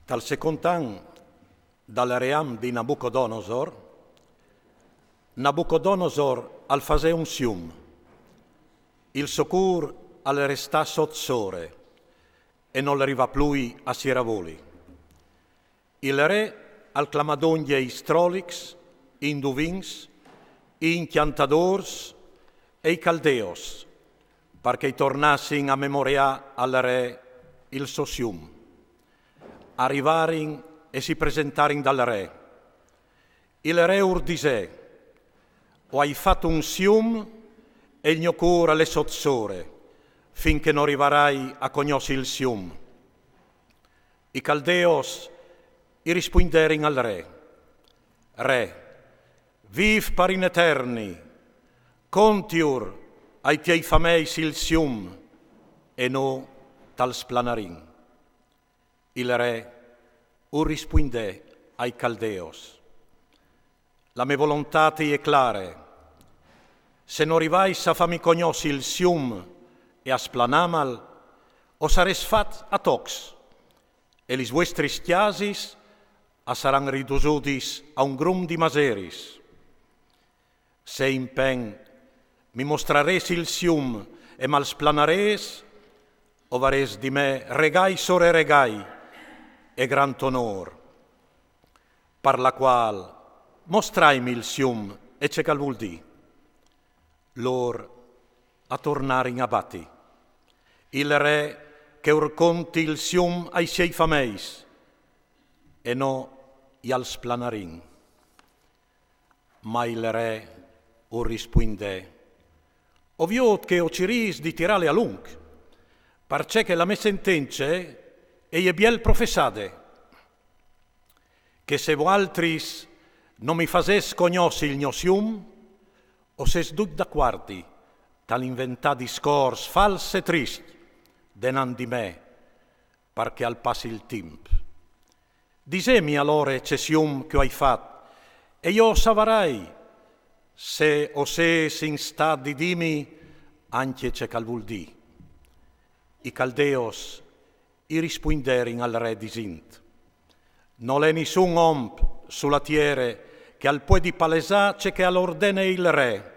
Dal secondo anno dal ream di Nabucodonosor al fase un sium, il socur al resta sozzore e non le arriva più a Sieravoli. Il re al clamadoglie i strolix, induvins, i inchiantadors e i caldeos, perché tornassero a memoria al re il suo sium. Arrivarin e si presentarin dal re. Il re urdisè: o hai fatto un sium e il mio cuore le sozzore, finché non arriverai a conoscere il sium. I caldeos i risponderin al re: Re, viv per in eterni, contiur ai tiei fameis il sium, e no tal splanarin. Il re rispondè ai caldeos: la mia volontà è clara. Se non arrivais a fammi conoscere il sium e a splanamal, o sares fat a tox, e lis vuestris chiasis a saran ridusutis a un grum di maseris. Se in pen mi mostrares il sium e mal splanares, o vares di me regai sore regai e gran onor, per la qual mostraimi il sium e ce cal vuol di. Lor a tornare in abati. Il re che urconti il sium ai sei fameis e no i al splanarin. Ma il re rispondè: oviot che ociris di tirale a lung, perché che la me sentenze e biel professade, che se voaltris non mi fases conosci il mio sium, o ses duc da quarti, tal inventà discors fals e trist, denan di me, perché al passi il timp. Disemi allora ce sium che hai fatto, e io savarai, se o ses in sta di dimi, anche ce cal vuol di. I caldeos i risponderin al re disint: non è nessun omp sulla tiere che al può di palesà c'è che all'ordene il re,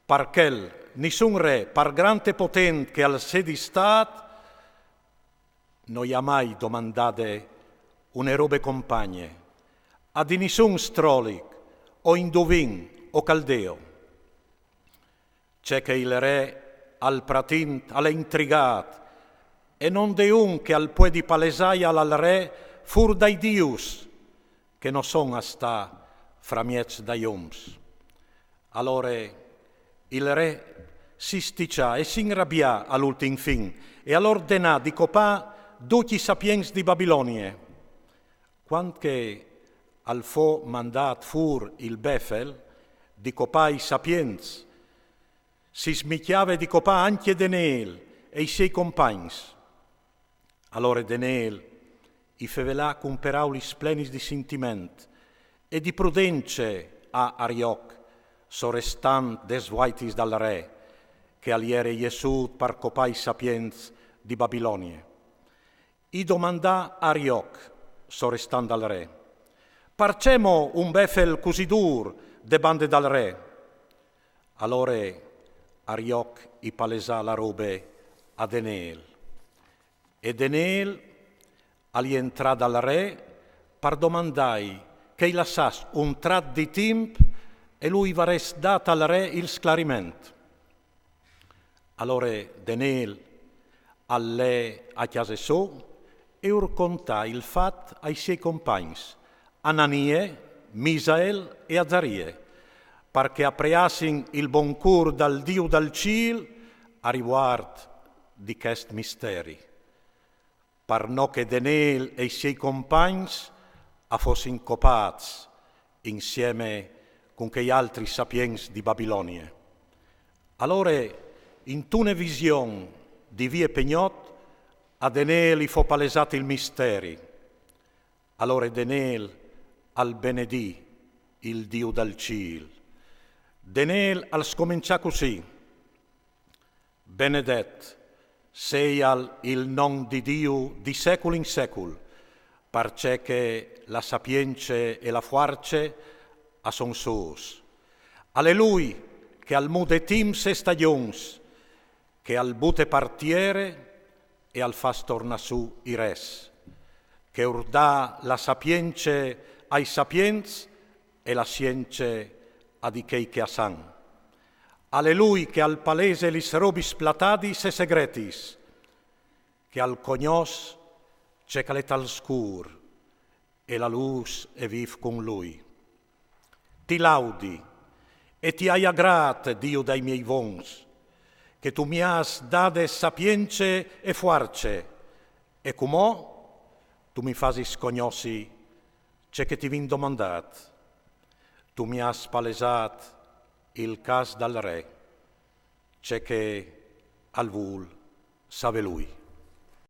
perché nessun re, par grande potent che al sedi stat, non gli ha mai domandate une robe compagne, a di nessun strolic, o indovin, o caldeo. C'è che il re al pratint alle intrigat, e non de un che al può di palesai al re fur dai dius, che non son a sta fra miez dai oms. Allora il re si sticcia e si inrabbia all'ultim fin, e all'ordena di copà tutti i sapiens di Babilonie. Quando che al fo mandat fur il Befel, di copà i sapiens, si smicchiava di copà anche Daniel e i suoi compagni. Allora Daniel i fevelà con paraulis plenis di sentiment e di prudence a Arioc, sorestant des vaitis dal re, che aliere Jesud par copai sapiens di Babilonie. I domandà Arioc, sorestant dal re: parcemo un befel così dur de bande dal re? Allora Arioc i palesà la robe a Daniel. E Daniel ali entrà dal re per domandai che il lassasse un trat di timp e lui vares dat al re il sclariment. Allora Daniel allè a chiase so e urcontà il fat ai suoi compagni, Ananie, Misael e Azarie, perché appreassin il bon cur dal Dio dal ciel a riguard di quest misteri. Per no che Daniel e i suoi compagni a fossin copats insieme con quei altri sapiens di Babilonie. Allora, in tune vision di vie pegnot, a Daniel fu palesato il misteri. Allora Daniel al benedì il Dio dal ciel. Daniel al scomincià così: benedet sei al il non di Dio di secolo in secol, parce che la sapience e la force a son sus. Allelui che al mude tims e stagions, che al bute partiere e al fas torna su i res, che urdà la sapience ai sapiens e la science a di chei che a san. Allelui che al palese lis robis platadis e segretis, che al cognos c'è calet al scur e la luz e viv con lui. Ti laudi e ti hai agrat, Dio dai miei vons, che tu mi has dade sapience e force, e comò tu mi fasis cognossi c'è che ti vin domandat. Tu mi has palesat il cas dal re, c'è che al vul save lui.